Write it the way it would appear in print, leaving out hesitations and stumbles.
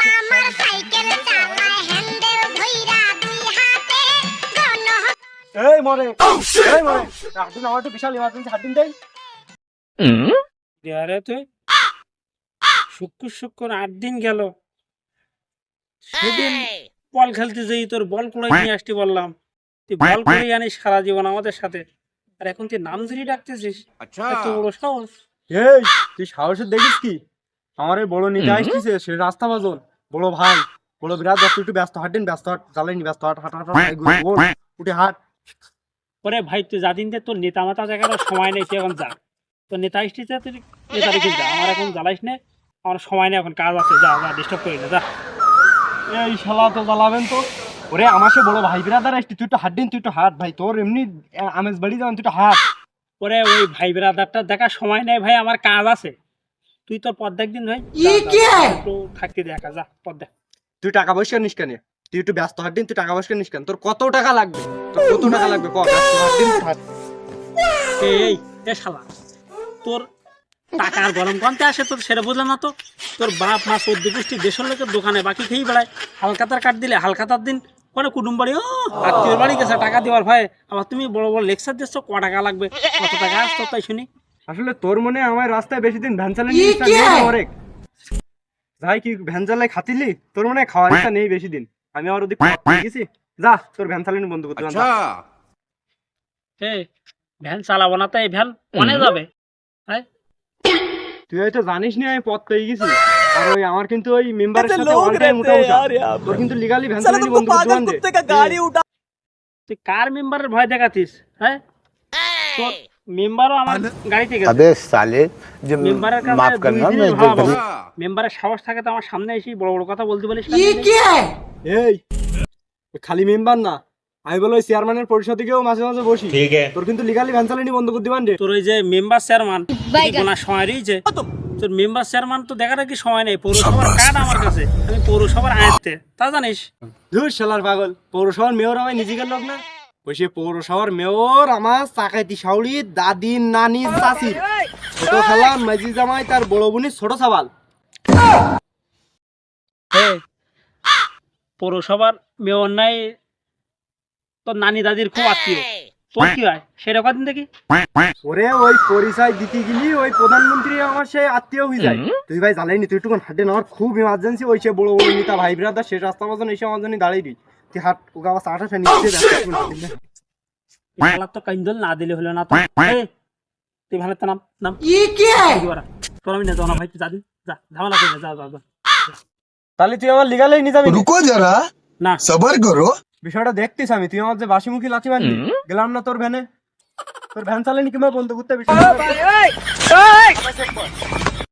আমার সাইকেল চালায় হ্যান্ডেল ধইরা দুই হাতে গণ এই মরে হাড্ডিন আমার তো বিশাল ইমার্জেন্সি হাড্ডিন দেই আরে তুই শুক্র 8 দিন গেল সেদিন বল খেলতে যাই তোর বল করে নিয়ে আসতে বললাম তুই বল করে আনিস সারা জীবন আমাদের সাথে আর এখন তুই নাম ধরে ডাকতেছিস এত বড় সাহস এই তুই সাহসের দেখিস কি আমার এই বড় নিতে আসছিস সে রাস্তা বাজন বড় ভাই বড় বিরাট একটু ব্যস্ত হাড্ডিন ব্যস্ত হাট জ্বালাইনি ব্যস্ত হাট হাট উঠে হাট ওরে ভাই তুই যা দিনতে তোর নেতা মাতা জায়গার সময় নেই তুই এখন যা তোর নেতা আসতেছে তুই নেতা রেখে যা আমার এখন জ্বালাইস না আমার সময় নেই এখন কাজ আছে যা ডিস্টার্ব করি না যা এই শালা তো জ্বালাবেন তো ওরে আমার সে বড় ভাই বিরাদার আসছি তুই তো হাড্ডিন তুই তো হাট ভাই তোর এমনি আমেজ বাড়ি যাবেন তুই তো হাট ওরে ওই ভাই ব্রাদারটা দেখার সময় নেই ভাই আমার কাজ আছে তুই তোর পদ দেখদিন ভাই একটু থাকতে দেখা যা পদ দেখ তুই টাকা পয়সা নিস কেন তুই একটু ব্যস্ত হাড্ডিন তুই টাকা পয়সা নিস কেন তোর কত টাকা লাগবে কর ব্যস্ত হাড্ডিন হাট এই এ শালা তোর টাকার গরম কমতে আসে তোর সেটা বুঝলাম না তো তোর বাপ মা সর্দি পুষ্টি দেশের লোকের দোকানে বাকি খেয়েই বেড়ায় হালকাতার কাট দিলে হালকাতার দিন করে কুটুম বাড়ি ও আত্মীয় বাড়ি গেছে টাকা দেওয়ার ভাই আবার তুমি বড় বড় লেকচার দিচ্ছ ক টাকা লাগবে কত টাকা আসতো তাই শুনি আসলে তোর মনে আমার রাস্তায় বেশি দিন ভ্যান চালানি ইচ্ছা নেই অনেক যাই কি ভ্যান চালাই খাতিলি তোর মনে খাওয়ার ইচ্ছা নেই বেশি দিন আমি আর ওদিকে গেছি যা তোর ভ্যান চালানি বন্ধ করতে এই ভ্যান চালাবো না তাই ভ্যান অনে যাবে হ্যাঁ তুই হয়তো জানিস না আমি পথ পেয়ে গেছি আর ওই আমার কিন্তু ওই মেম্বারের সাথে অল টাইম উঠা তোর কিন্তু লিগালি ভ্যান চালানি বন্ধ করতে তুই কার মেম্বারের ভয় দেখাতিস হ্যাঁ তোর মেম্বারও আমার গাড়িতে গেছে अबे साले जो মেম্বারের माफ करना मैं মেম্বারের সাহস থাকে তো আমার সামনে এসে বড় বড় কথা বলতে বলিস এই খালি মেম্বার না আমি বলো ওই চেয়ারম্যানের পরিষদে গিয়েও মাঝে মাঝে বসি ঠিক আছে তোর কিন্তু লিগালি ভ্যান চালানি বন্ধ করে দিবান রে তোর ওই যে মেম্বার চেয়ারম্যান কোনা সময় রয়েছে তোর মেম্বার চেয়ারম্যান তো দেখার কি সময় নেই পৌরসভার কার্ড আমার কাছে আমি পৌরসভার আয়ত্তে তা জানিস ধুর শালার পাগল পৌরসভার মেয়র আমার নিজেকার লোক না ওই সে পৌরসভার মেয়র আমার চাকাইতি শাউড়ি দাদি নানি চাষির ছোট খালা মাঝি জামাই তার বড় বোনি ছোট সাবাল পৌরসভার মেয়র নাই তোর নানি দাদির খুব আত্মীয় তোর কি হয় সেটা কদিন দেখি ওরে ওই পরিচয় দিতে গেলি ওই প্রধানমন্ত্রী আমার সেই আত্মীয় হয়ে যায় তুই ভাই জ্বালাইনি তুই একটু হাঁটে আমার খুব ইমার্জেন্সি ওই সে বড় বড় নেতা ভাই ব্রাদার শেষ রাস্তা বাজন এসে আমার জন্য দাঁড়াইবি তুই হাট ওকে আবার চাটা নিচ্ছে তো কাইন্দল না দিলে হলো না তো তুই ভালো তো নাম নাম তোর আমি নেতা না ভাই তুই যা যা ঝামেলা করে যা যা যা তাহলে তুই আমার লিগালেই নিয়ে যাবি रुको जरा না सबर करो বিষয়টা দেখতিস আমি তুই আমার যে বাসিমুখী লাঠি মারলি গেলাম না তোর ভ্যানে তোর ভ্যান চালানি কিংবা বন্ধ করতে বিষয়